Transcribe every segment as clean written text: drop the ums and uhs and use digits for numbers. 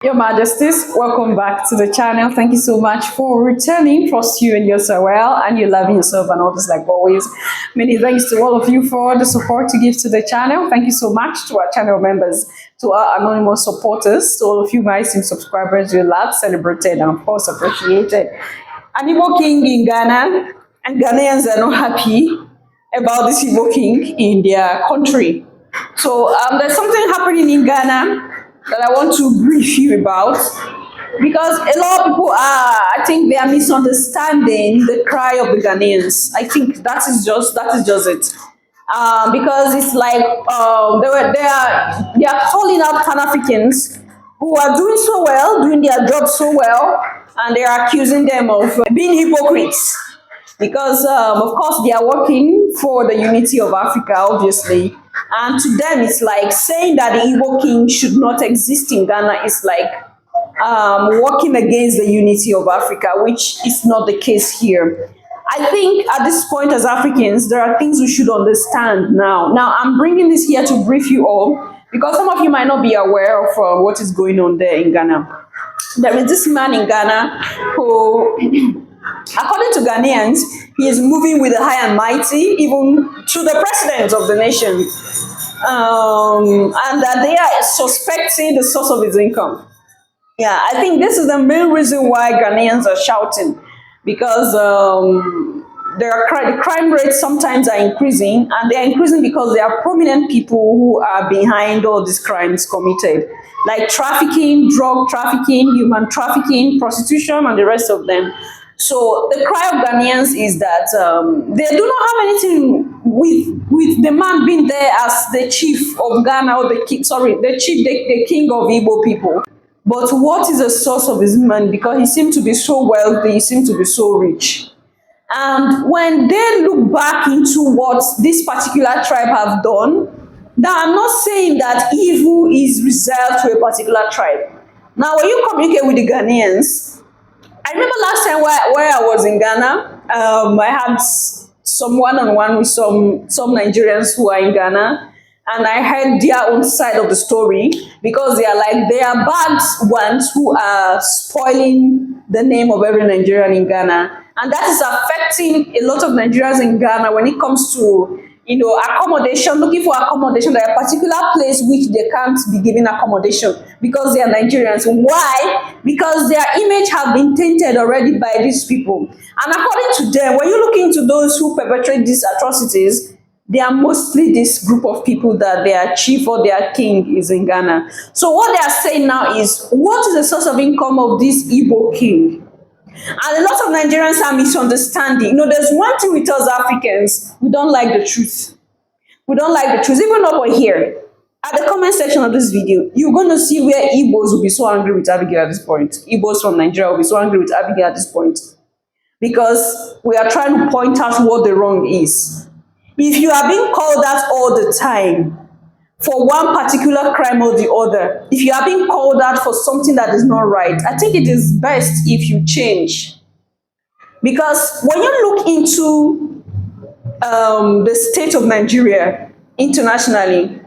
Your Majesties, welcome back to the channel. Thank you so much for returning. Trust you and yourself well, and you loving yourself and others like always. Many thanks to all of you for the support to give to the channel. Thank you so much to our channel members, to our anonymous supporters, to all of you my esteemed subscribers. You're loved, celebrated, and of course appreciated. An Igbo king in Ghana, and Ghanaians are not happy about this Igbo king in their country. So there's something happening in Ghana that I want to brief you about, because a lot of people I think they are misunderstanding the cry of the Ghanaians. I think that is just it. Because it's like they are calling out Pan Africans who are doing so well, doing their job so well, and they are accusing them of being hypocrites. Because of course they are working for the unity of Africa, obviously. And to them, it's like saying that the Igbo king should not exist in Ghana is like working against the unity of Africa, which is not the case here. I think at this point as Africans, there are things we should understand now. Now, I'm bringing this here to brief you all, because some of you might not be aware of what is going on there in Ghana. There is this man in Ghana who, according to Ghanaians, he is moving with the high and mighty, even to the president of the nation. And that they are suspecting the source of his income. Yeah, I think this is the main reason why Ghanaians are shouting, because the crime rates sometimes are increasing, and they are increasing because there are prominent people who are behind all these crimes committed, like trafficking, drug trafficking, human trafficking, prostitution, and the rest of them. So the cry of Ghanaians is that they do not have anything with the man being there as the chief of Ghana, or the king, the king of Igbo people. But what is the source of his money? Because he seemed to be so wealthy, he seemed to be so rich. And when they look back into what this particular tribe have done, now I'm not saying that evil is reserved to a particular tribe. Now, when you communicate with the Ghanaians, I remember last time where I was in Ghana, I had some one-on-one with some Nigerians who are in Ghana, and I heard their own side of the story, because they are bad ones who are spoiling the name of every Nigerian in Ghana, and that is affecting a lot of Nigerians in Ghana when it comes to accommodation, looking for accommodation. There are a particular place which they can't be given accommodation because they are Nigerians. Why? Because their image have been tainted already by these people. And according to them, when you look into those who perpetrate these atrocities, they are mostly this group of people that their chief or their king is in Ghana. So what they are saying now is, what is the source of income of this Igbo king? And a lot of Nigerians are misunderstanding. There's one thing with us Africans, we don't like the truth. We don't like the truth. Even over here, at the comment section of this video, you're going to see where Igbos will be so angry with Abigail at this point. Igbos from Nigeria will be so angry with Abigail at this point, because we are trying to point out what the wrong is. If you are being called out all the time for one particular crime or the other, if you are being called out for something that is not right, I think it is best if you change. Because when you look into the state of Nigeria internationally,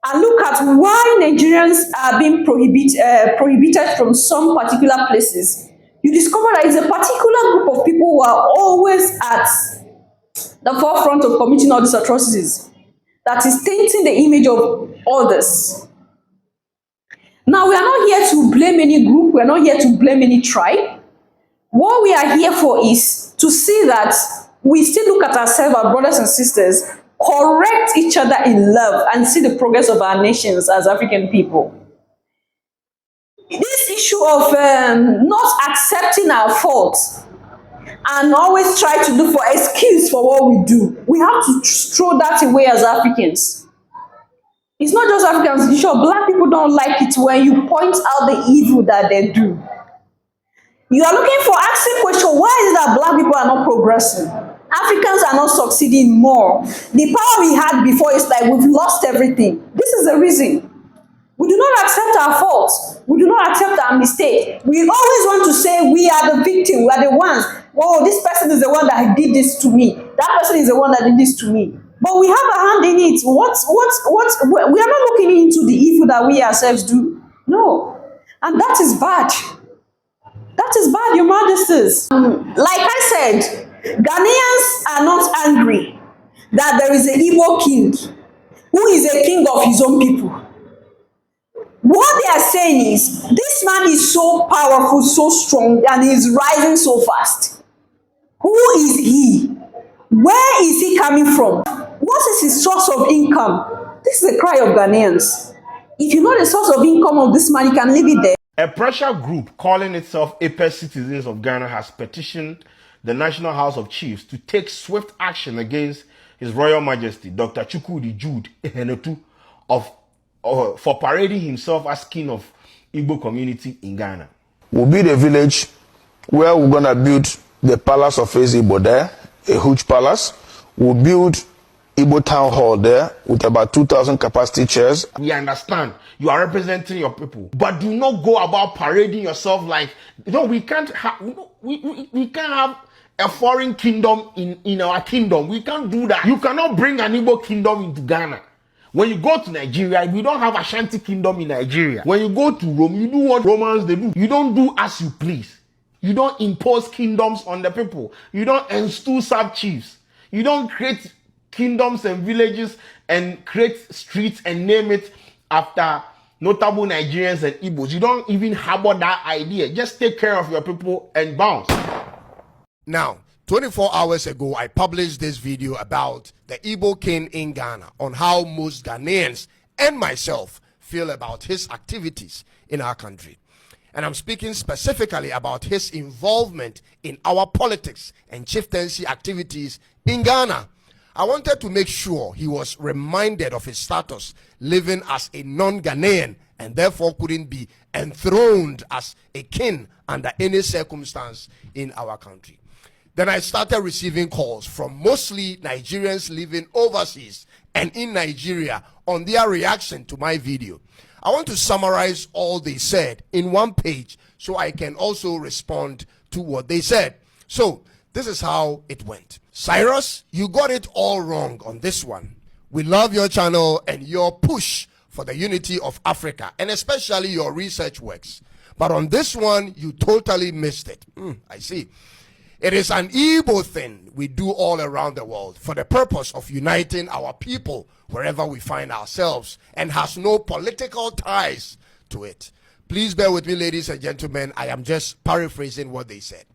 and look at why Nigerians are being prohibited from some particular places, you discover that it's a particular group of people who are always at the forefront of committing all these atrocities, that is tainting the image of others. Now, we are not here to blame any group. We are not here to blame any tribe. What we are here for is to see that we still look at ourselves, our brothers and sisters, correct each other in love, and see the progress of our nations as African people. This issue of not accepting our faults and always try to look for excuse for what we do, we have to throw that away as Africans. It's not just Africans. Sure, black people don't like it when you point out the evil that they do. You are looking for asking question, why is it that black people are not progressing? Africans are not succeeding more. The power we had before is like we've lost everything. This is the reason. We do not accept our faults. We do not accept our mistake. We always want to say we are the victim. We are the ones. Oh, this person is the one that did this to me. That person is the one that did this to me. But we have a hand in it. We are not looking into the evil that we ourselves do. No. And that is bad. That is bad, Your Majesties. Like I said, Ghanaians are not angry that there is an Igbo king who is a king of his own people. What they are saying is, this man is so powerful, so strong, and he is rising so fast. Who is he? Where is he coming from? What is his source of income? This is the cry of Ghanaians. If you know the source of income of this man, you can leave it there. A pressure group calling itself Apex Citizens of Ghana has petitioned the National House of Chiefs to take swift action against His Royal Majesty Dr. Chukwudi Jude Ehenetu for parading himself as king of Igbo community in Ghana. We'll build a village where we're gonna build the palace of Igbo there, a huge palace. We'll build Igbo town hall there with about 2,000 capacity chairs. We understand you are representing your people, but do not go about parading yourself like, we can't have, we can't have a foreign kingdom in our kingdom. We can't do that. You cannot bring an Igbo kingdom into Ghana. When you go to Nigeria, we don't have Ashanti kingdom in Nigeria. When you go to Rome, you do what Romans they do. You don't do as you please. You don't impose kingdoms on the people. You don't install sub-chiefs. You don't create kingdoms and villages and create streets and name it after notable Nigerians and Igbos. You don't even harbor that idea. Just take care of your people and bounce. Now, 24 hours ago, I published this video about the Igbo king in Ghana on how most Ghanaians and myself feel about his activities in our country. And I'm speaking specifically about his involvement in our politics and chieftaincy activities in Ghana. I wanted to make sure he was reminded of his status living as a non-Ghanaian and therefore couldn't be enthroned as a king under any circumstance in our country. Then I started receiving calls from mostly Nigerians living overseas and in Nigeria on their reaction to my video. I want to summarize all they said in one page so I can also respond to what they said. So this is how it went. Cyrus, you got it all wrong on this one. We love your channel and your push for the unity of Africa, and especially your research works. But on this one, you totally missed it. I see. It is an Igbo thing we do all around the world for the purpose of uniting our people wherever we find ourselves and has no political ties to it. Please bear with me, ladies and gentlemen. I am just paraphrasing what they said.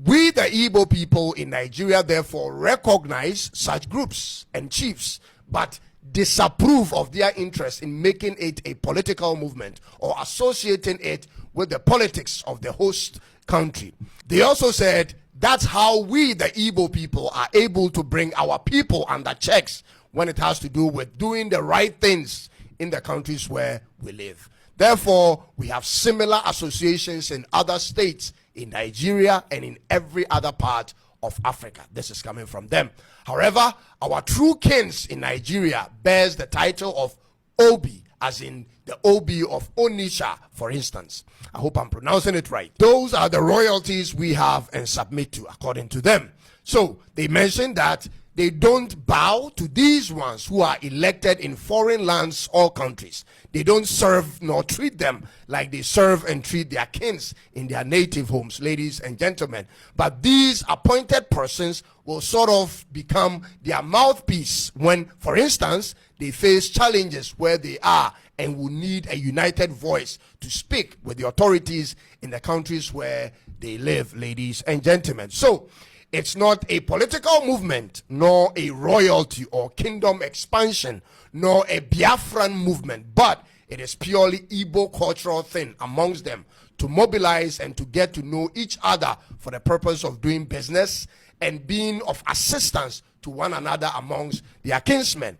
We, the Igbo people in Nigeria, therefore recognize such groups and chiefs, but disapprove of their interest in making it a political movement or associating it with the politics of the host country. They also said that's how we, the Igbo people, are able to bring our people under checks when it has to do with doing the right things in the countries where we live. Therefore, we have similar associations in other states in Nigeria and in every other part of Africa. This is coming from them. However, our true kings in Nigeria bears the title of Obi, as in the Obi of Onitsha, for instance. I hope I'm pronouncing it right. Those are the royalties we have and submit to, according to them. So they mentioned that they don't bow to these ones who are elected in foreign lands or countries. They don't serve nor treat them like they serve and treat their kings in their native homes, ladies and gentlemen. But these appointed persons will sort of become their mouthpiece when, for instance, they face challenges where they are and will need a united voice to speak with the authorities in the countries where they live, ladies and gentlemen. So it's not a political movement, nor a royalty or kingdom expansion, nor a Biafran movement, but it is purely Igbo cultural thing amongst them to mobilize and to get to know each other for the purpose of doing business and being of assistance to one another amongst their kinsmen.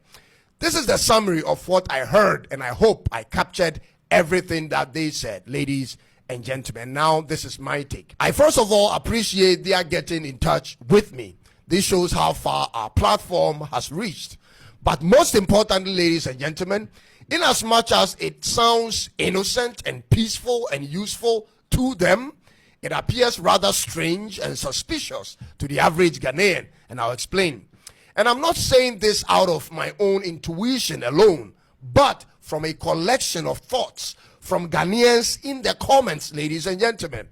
This is the summary of what I heard, and I hope I captured everything that they said, ladies and gentlemen. Now, this is my take. I first of all appreciate their getting in touch with me. This shows how far our platform has reached. But most importantly, ladies and gentlemen, in as much as it sounds innocent and peaceful and useful to them, it appears rather strange and suspicious to the average Ghanaian, and I'll explain. And I'm not saying this out of my own intuition alone, but from a collection of thoughts from Ghanaians in the comments, ladies and gentlemen.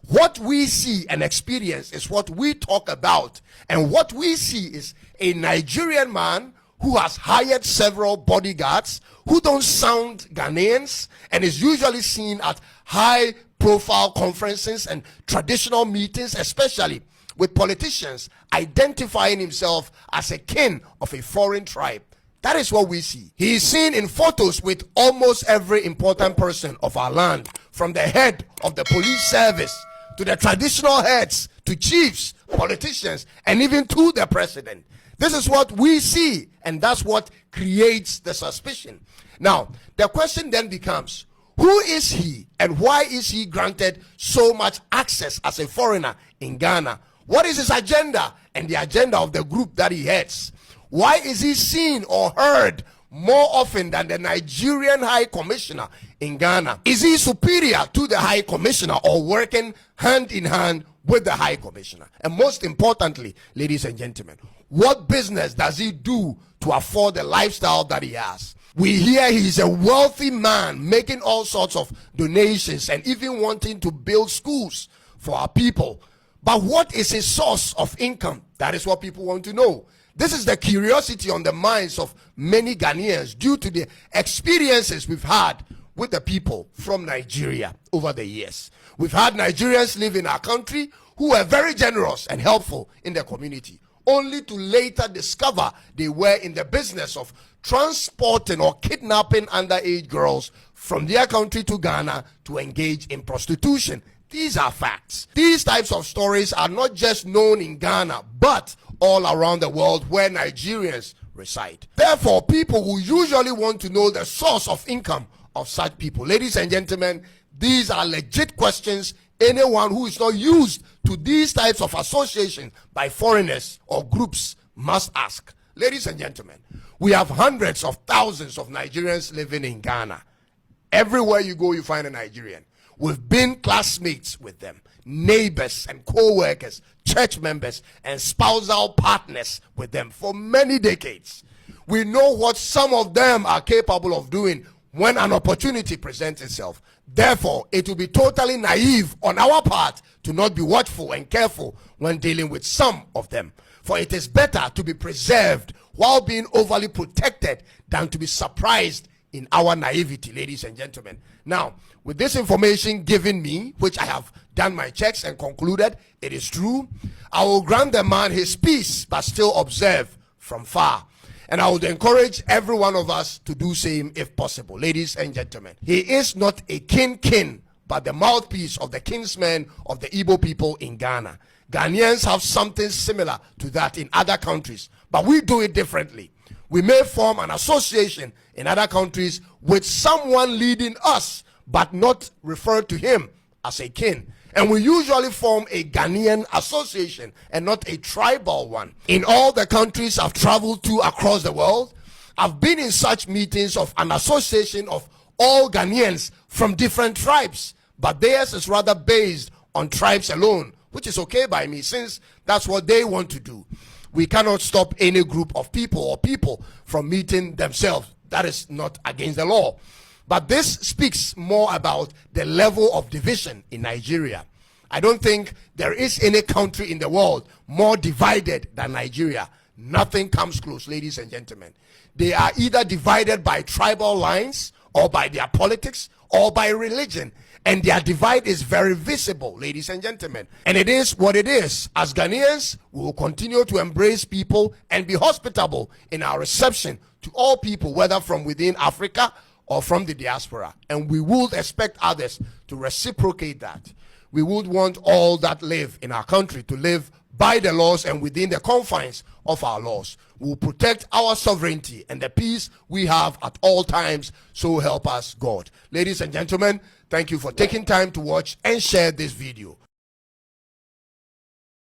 What we see and experience is what we talk about. And what we see is a Nigerian man who has hired several bodyguards who don't sound Ghanaians and is usually seen at high profile conferences and traditional meetings, especially with politicians, identifying himself as a king of a foreign tribe. That is what we see. He is seen in photos with almost every important person of our land, from the head of the police service to the traditional heads, to chiefs, politicians, and even to the president. This is what we see, and that's what creates the suspicion. Now, the question then becomes, who is he, and why is he granted so much access as a foreigner in Ghana? What is his agenda and the agenda of the group that he heads? Why is he seen or heard more often than the Nigerian High Commissioner in Ghana? Is he superior to the High Commissioner or working hand in hand with the High Commissioner? And most importantly, ladies and gentlemen, what business does he do to afford the lifestyle that he has? We hear he's a wealthy man making all sorts of donations and even wanting to build schools for our people. But what is his source of income? That is what people want to know. This is the curiosity on the minds of many Ghanaians due to the experiences we've had with the people from Nigeria over the years. We've had Nigerians live in our country who were very generous and helpful in the community, only to later discover they were in the business of transporting or kidnapping underage girls from their country to Ghana to engage in prostitution. These are facts. These types of stories are not just known in Ghana, but all around the world where Nigerians reside. Therefore, people who usually want to know the source of income of such people, ladies and gentlemen, these are legit questions anyone who is not used to these types of association by foreigners or groups must ask. Ladies and gentlemen, we have hundreds of thousands of Nigerians living in Ghana. Everywhere you go, you find a Nigerian. We've been classmates with them, neighbors and co-workers, church members and spousal partners with them for many decades. We know what some of them are capable of doing when an opportunity presents itself. Therefore, it will be totally naive on our part to not be watchful and careful when dealing with some of them. For it is better to be preserved while being overly protected than to be surprised in our naivety, ladies and gentlemen. Now, with this information given me, which I have done my checks and concluded it is true, I will grant the man his peace, but still observe from far. And I would encourage every one of us to do same if possible. Ladies and gentlemen, he is not a king, but the mouthpiece of the kinsmen of the Igbo people in Ghana. Ghanaians have something similar to that in other countries, but we do it differently. We may form an association in other countries with someone leading us, but not refer to him as a king. And we usually form a Ghanaian association and not a tribal one. In all the countries I've traveled to across the world, I've been in such meetings of an association of all Ghanaians from different tribes, but theirs is rather based on tribes alone, which is okay by me since that's what they want to do. We cannot stop any group of people or people from meeting themselves. That is not against the law. But this speaks more about the level of division in Nigeria. I don't think there is any country in the world more divided than Nigeria. Nothing comes close, ladies and gentlemen. They are either divided by tribal lines or by their politics or by religion. And their divide is very visible, ladies and gentlemen. And it is what it is. As Ghanaians, we will continue to embrace people and be hospitable in our reception to all people, whether from within Africa or from the diaspora. And we would expect others to reciprocate that. We would want all that live in our country to live by the laws and within the confines of our laws. We will protect our sovereignty and the peace we have at all times, so help us God. Ladies and gentlemen, thank you for taking time to watch and share this video.